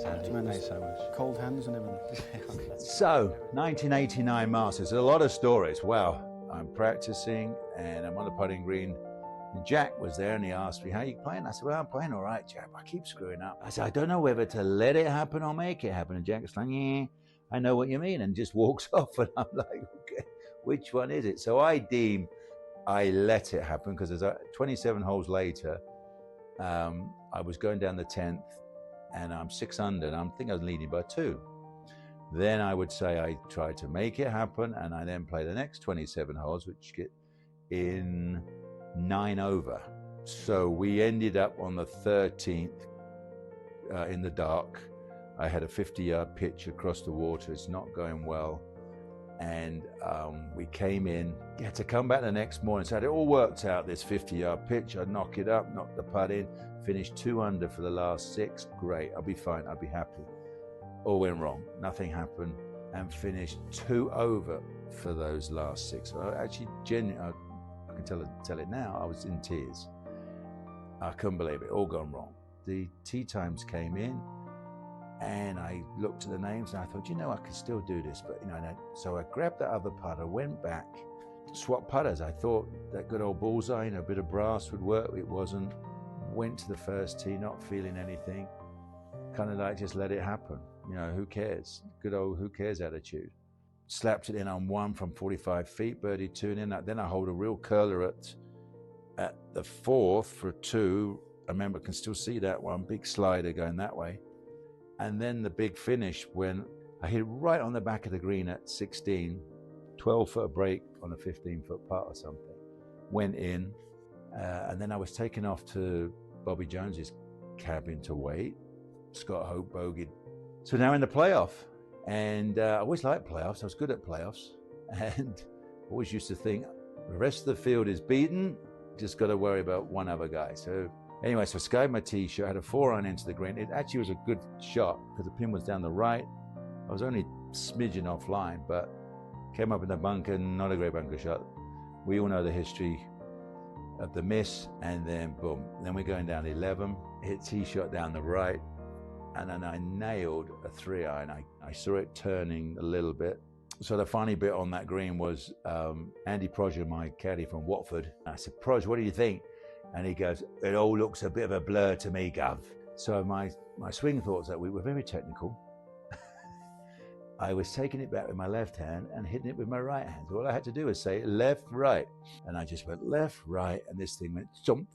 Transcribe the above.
Too many naysayers. Cold hands and everything. So, 1989 Masters, a lot of stories. Wow, I'm practicing and I'm on the putting green. And Jack was there and he asked me, how are you playing? I said, well, I'm playing all right, Jack. I keep screwing up. I said, I don't know whether to let it happen or make it happen. And Jack's like, yeah, I know what you mean. And just walks off. And I'm like, okay, which one is it? So I deem I let it happen because there's 27 holes later, I was going down the 10th and I'm 6 under and I think I was leading by 2. Then I would say I tried to make it happen and I then play the next 27 holes, which get in 9 over. So we ended up on the 13th in the dark. I had a 50-yard pitch across the water. It's not going well. And we came in, had to come back the next morning. So it all worked out, this 50-yard pitch. I'd knock it up, knock the putt in, finished 2 under for the last 6. Great, I'll be fine, I'll be happy. All went wrong, nothing happened, and finished 2 over for those last 6. So actually, genuinely, I can tell it now, I was in tears. I couldn't believe it, all gone wrong. The tee times came in, and I looked at the names and I thought, you know, I could still do this, but you know, so I grabbed that other putter, went back, swapped putters. I thought that good old bullseye, you know, a bit of brass would work. It wasn't. Went to the first tee, not feeling anything. Kind of like just let it happen. You know, who cares? Good old who cares attitude. Slapped it in on 1 from 45 feet, birdie 2, and then I hold a real curler at the 4th for 2. I remember, I can still see that one, big slider going that way. And then the big finish when I hit it right on the back of the green at 16, 12-foot break on a 15-foot putt or something. Went in, and then I was taken off to Bobby Jones's cabin to wait. Scott Hope bogeyed. So now in the playoff, and I always liked playoffs. I was good at playoffs, and always used to think the rest of the field is beaten. Just got to worry about one other guy. So anyway, so I skied my tee shot, had a 4-iron into the green. It actually was a good shot because the pin was down the right. I was only smidgen offline, but came up in the bunker, not a great bunker shot. We all know the history of the miss, and then boom. Then we're going down 11, hit tee shot down the right, and then I nailed a 3-iron. I saw it turning a little bit. So the funny bit on that green was Andy Proger, my caddy from Watford. I said, Proj, what do you think? And he goes, it all looks a bit of a blur to me, Gov. So my swing thoughts that week were very technical. I was taking it back with my left hand and hitting it with my right hand. So all I had to do was say left, right. And I just went left, right, and this thing went jump